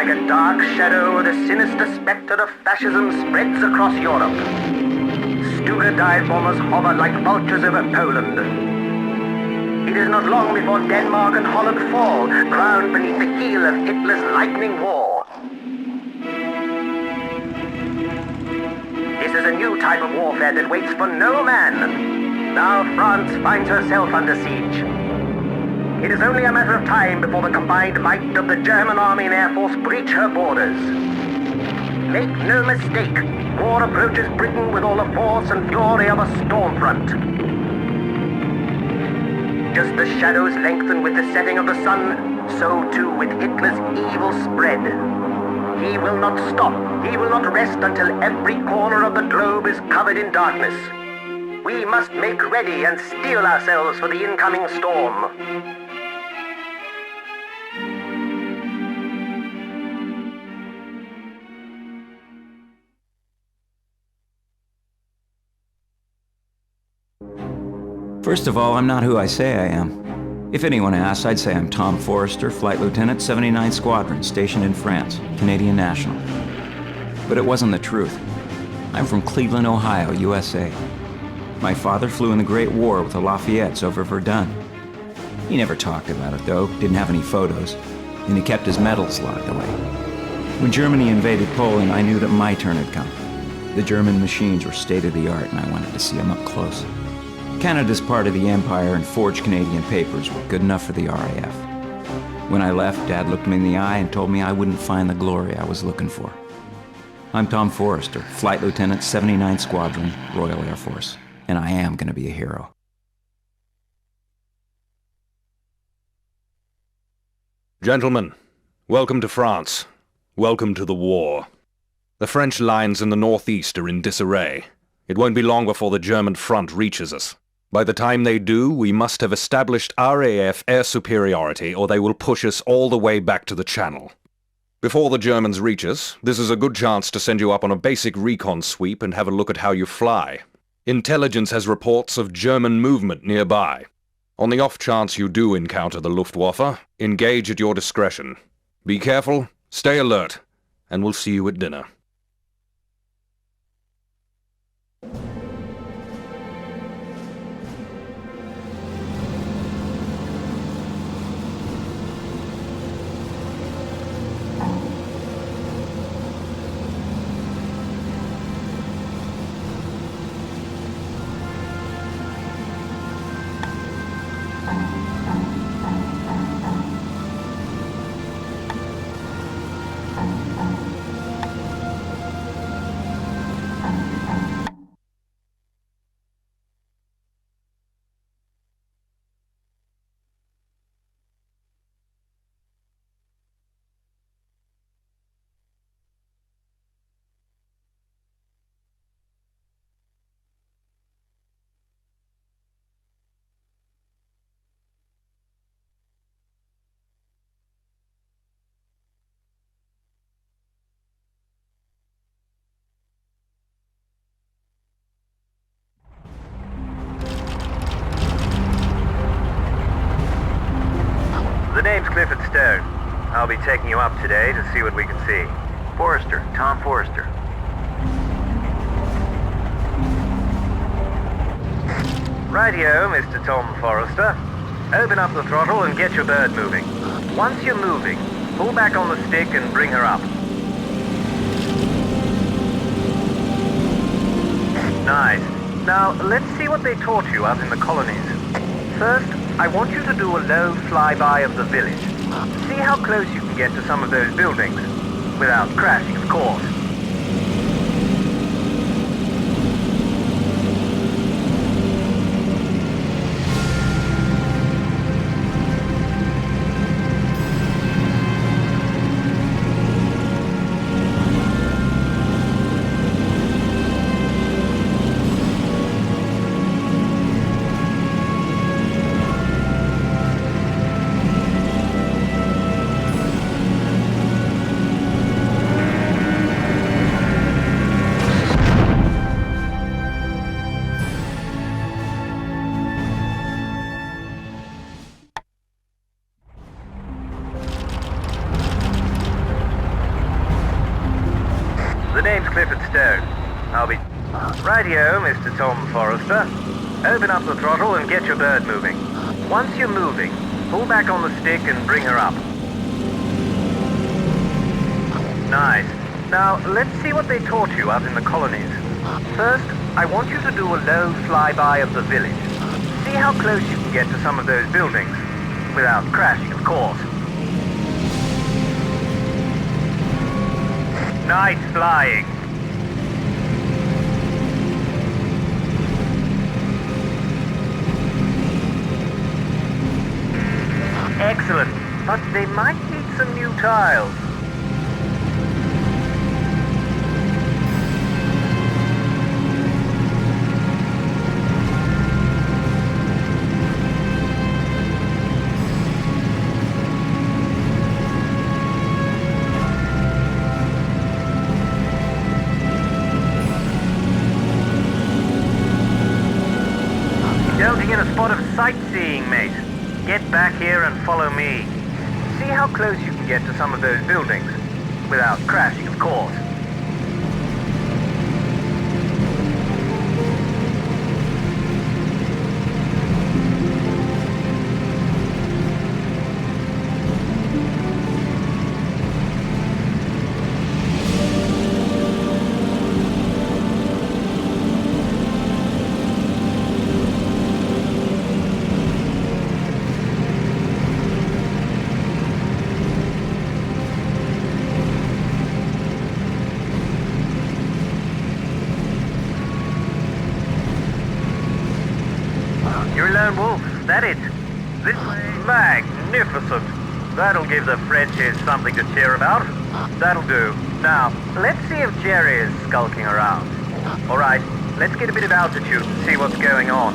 Like a dark shadow, the sinister spectre of fascism spreads across Europe. Stuka dive bombers hover like vultures over Poland. It is not long before Denmark and Holland fall, crowned beneath the heel of Hitler's lightning war. This is a new type of warfare that waits for no man. Now France finds herself under siege. It is only a matter of time before the combined might of the German Army and Air Force breach her borders. Make no mistake, war approaches Britain with all the force and fury of a storm front. Just as shadows lengthen with the setting of the sun, so too with Hitler's evil spread. He will not stop, he will not rest until every corner of the globe is covered in darkness. We must make ready and steel ourselves for the incoming storm. First of all, I'm not who I say I am. If anyone asks, I'd say I'm Tom Forrester, Flight Lieutenant, 79 Squadron, stationed in France, Canadian National. But it wasn't the truth. I'm from Cleveland, Ohio, USA. My father flew in the Great War with the Lafayettes over Verdun. He never talked about it, though, didn't have any photos, and he kept his medals locked away. When Germany invaded Poland, I knew that my turn had come. The German machines were state-of-the-art, and I wanted to see them up close. Canada's part of the Empire, and forged Canadian papers were good enough for the RAF. When I left, Dad looked me in the eye and told me I wouldn't find the glory I was looking for. I'm Tom Forrester, Flight Lieutenant, 79 Squadron, Royal Air Force, and I am going to be a hero. Gentlemen, welcome to France. Welcome to the war. The French lines in the northeast are in disarray. It won't be long before the German front reaches us. By the time they do, we must have established RAF air superiority, or they will push us all the way back to the Channel. Before the Germans reach us, this is a good chance to send you up on a basic recon sweep and have a look at how you fly. Intelligence has reports of German movement nearby. On the off chance you do encounter the Luftwaffe, engage at your discretion. Be careful, stay alert, and we'll see you at dinner. The name's Clifford Stone. I'll be taking you up today to see what we can see. Forrester, Tom Forrester. Rightio, Mr. Tom Forrester. Open up the throttle and get your bird moving. Once you're moving, pull back on the stick and bring her up. Nice. Now, let's see what they taught you up in the colonies. First, I want you to do a low flyby of the village. See how close you can get to some of those buildings. Without crashing, of course. stone. I'll be... Rightio, Mr. Tom Forrester. Open up the throttle and get your bird moving. Once you're moving, pull back on the stick and bring her up. Nice. Now, let's see what they taught you out in the colonies. First, I want you to do a low flyby of the village. See how close you can get to some of those buildings. Without crashing, of course. Nice flying. Excellent, but they might need some new tiles. Delving in a spot of sightseeing, mate. Get back here and follow me. See how close you can get to some of those buildings. Without crashing, of course. You're a lone wolf, is that it? This way? Magnificent! That'll give the Frenchies something to cheer about. That'll do. Now, let's see if Jerry is skulking around. Alright, let's get a bit of altitude and see what's going on.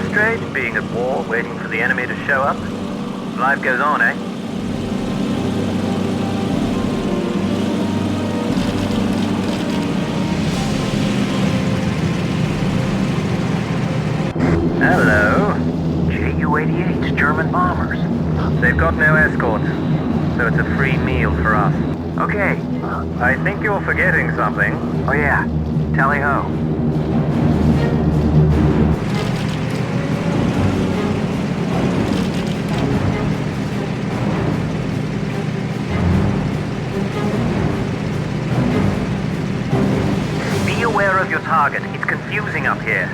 Strange being at war, waiting for the enemy to show up. Life goes on, eh? Hello. Ju-88's German bombers. They've got no escorts, so it's a free meal for us. Okay. I think you're forgetting something. Oh yeah. Tally-ho. Be aware of your target. It's confusing up here.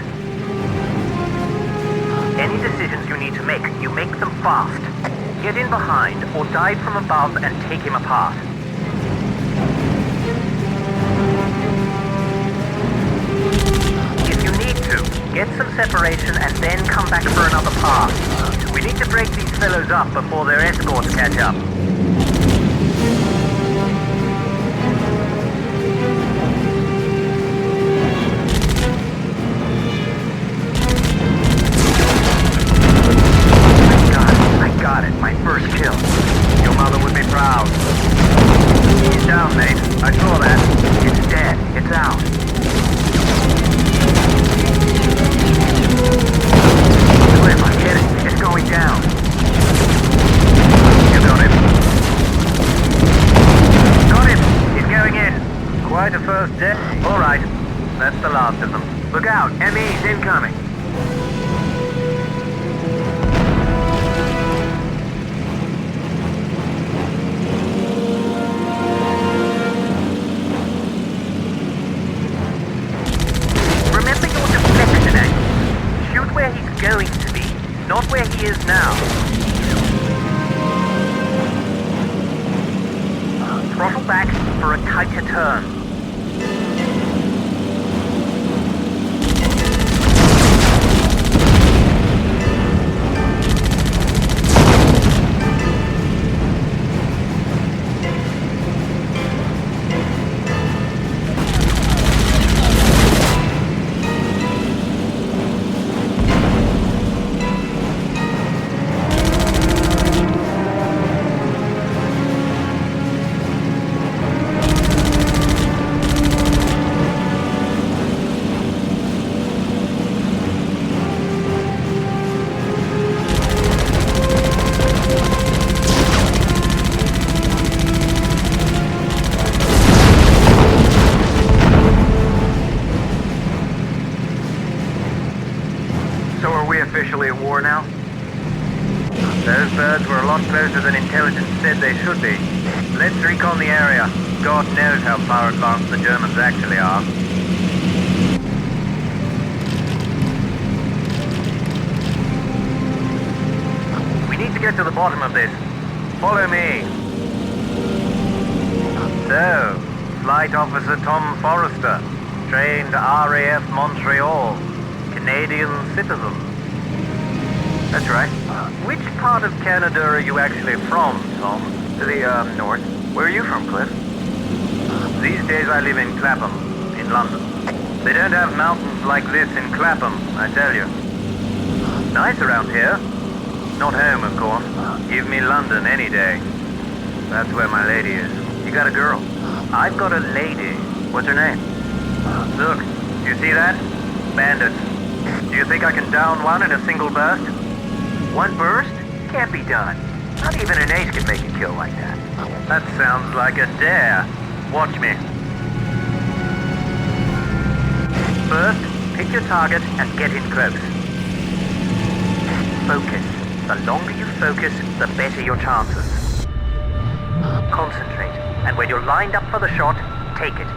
Any decisions you need to make, you make them fast. Get in behind or dive from above and take him apart. If you need to, get some separation and then come back for another pass. We need to break these fellows up before their escorts catch up. Got it, my first kill. Your mother would be proud. He's down, mate. I saw that. It's dead. It's out. Cliff, I get it. It's going down. You got him. Got him. He's going in. Quite a first day. All right. That's the last of them. Look out. ME's incoming. Where he's going to be, not where he is now. Throttle back for a tighter turn. officially at war now? Those birds were a lot closer than intelligence said they should be. Let's recon the area. God knows how far advanced the Germans actually are. We need to get to the bottom of this. Follow me. So, Flight Officer Tom Forrester, trained RAF Montreal, Canadian citizen. That's right. Which part of Canada are you actually from, Tom? To the, north. Where are you from, Cliff? These days I live in Clapham, in London. They don't have mountains like this in Clapham, I tell you. Nice around here. Not home, of course. Give me London any day. That's where my lady is. You got a girl? I've got a lady. What's her name? Look, do you see that? Bandits. Do you think I can down one in a single burst? One burst? Can't be done. Not even an ace can make a kill like that. That sounds like a dare. Watch me. First, pick your target and get in close. Focus. The longer you focus, the better your chances. Concentrate, and when you're lined up for the shot, take it.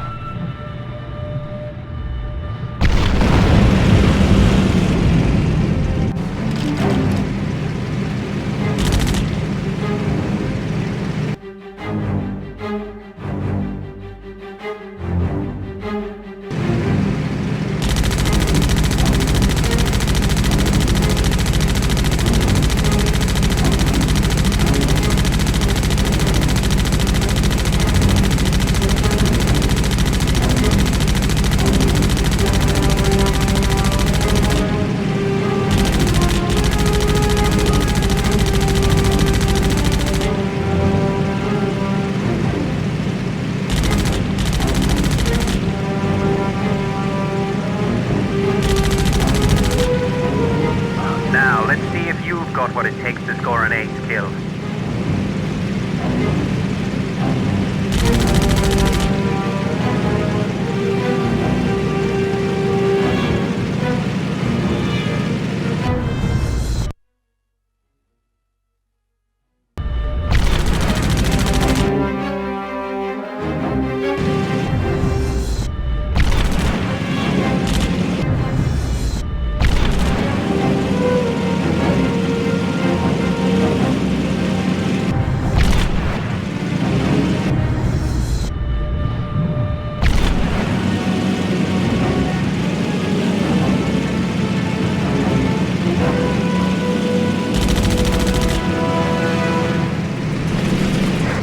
What it takes to score an ace kill.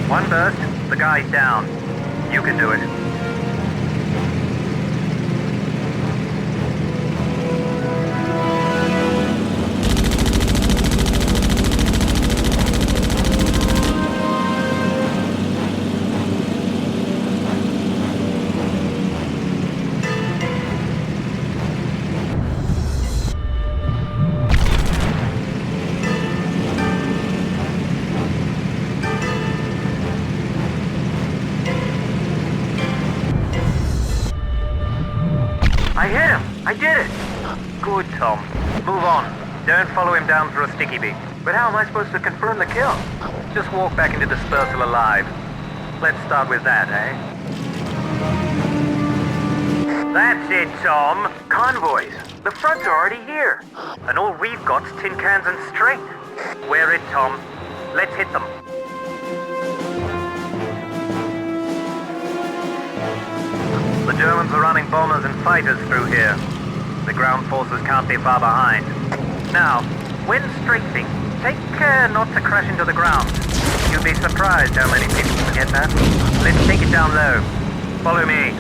One burst, the guy's down. You can do it. I hit him! I did it! Good, Tom. Move on. Don't follow him down for a sticky beat. But how am I supposed to confirm the kill? Just walk back into dispersal alive. Let's start with that, eh? That's it, Tom. Convoys. The fronts are already here. And all we've got's tin cans and string. Wear it, Tom. Let's hit them. The Germans are running bombers and fighters through here. The ground forces can't be far behind. Now, when strafing, take care not to crash into the ground. You'd be surprised how many people forget that. Let's take it down low. Follow me.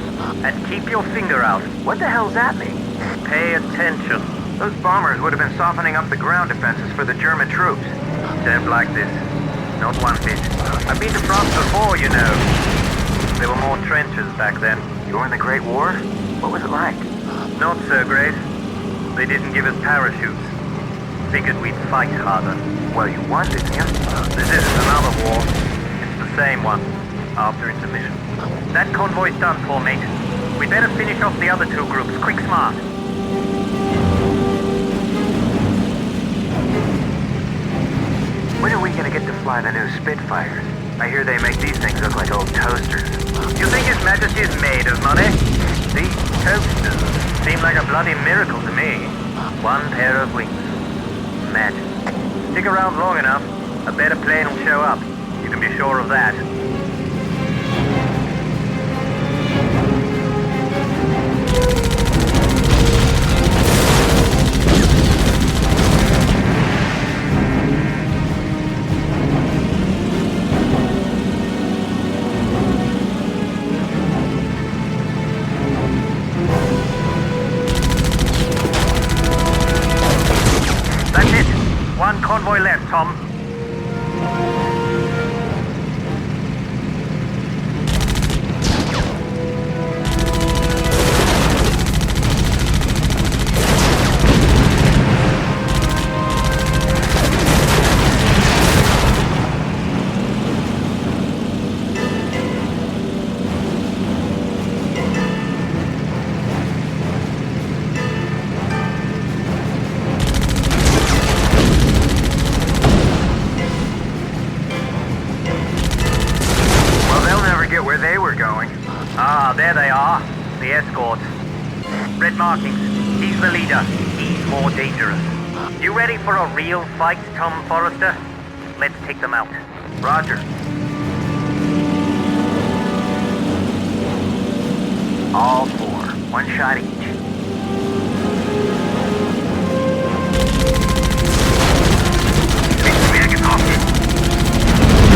And keep your finger out. What the hell's that mean? Pay attention. Those bombers would have been softening up the ground defenses for the German troops. Don't like this. Not one bit. I've been to France before, you know. There were more trenches back then. You were in the Great War? What was it like? Not so great. They didn't give us parachutes. Figured we'd fight harder. Well, you won, didn't you? This isn't another war. It's the same one. After intermission. That convoy's done for, mate. We better finish off the other two groups. Quick, smart. get to fly the new Spitfires. I hear they make these things look like old toasters. You think His Majesty is made of money? These toasters seem like a bloody miracle to me. One pair of wings. Magic. Stick around long enough, a better plane will show up. You can be sure of that. That's it. One convoy left, Tom. Where they were going. Ah, there they are. The escort. Red markings. He's the leader. He's more dangerous. You ready for a real fight, Tom Forrester? Let's take them out. Roger. All four. One shot each.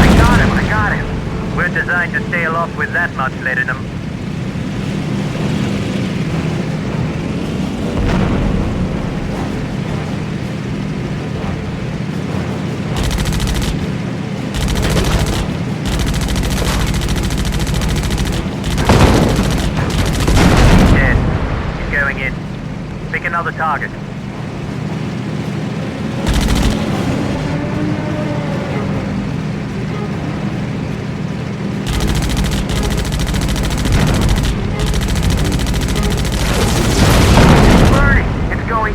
I got him. We're designed to stay aloft with that much lead in them. Dead. He's going in. Pick another target.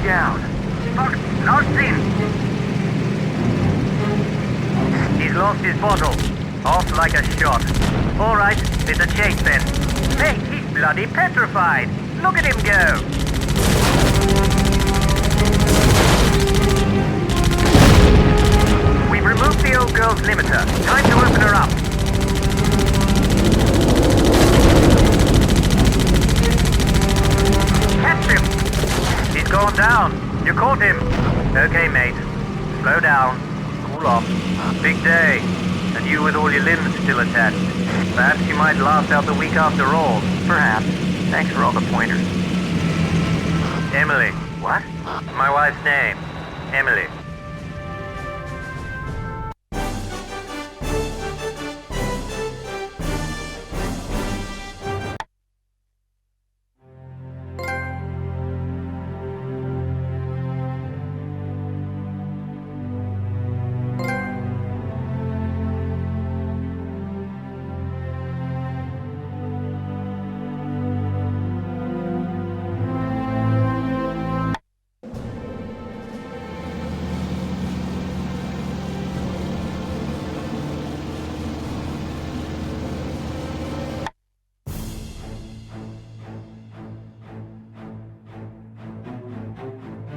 Down. Fuck, nothing. He's lost his bottle. Off like a shot. All right, it's a chase then. Hey, he's bloody petrified. Look at him go. We've removed the old girl's limiter. Time to open her up. Catch him. He's gone down. You caught him. Okay, mate. Slow down. Cool off. Big day. And you with all your limbs still attached. Perhaps you might last out the week after all. Perhaps. Thanks for all the pointers. Emily. What? My wife's name. Emily.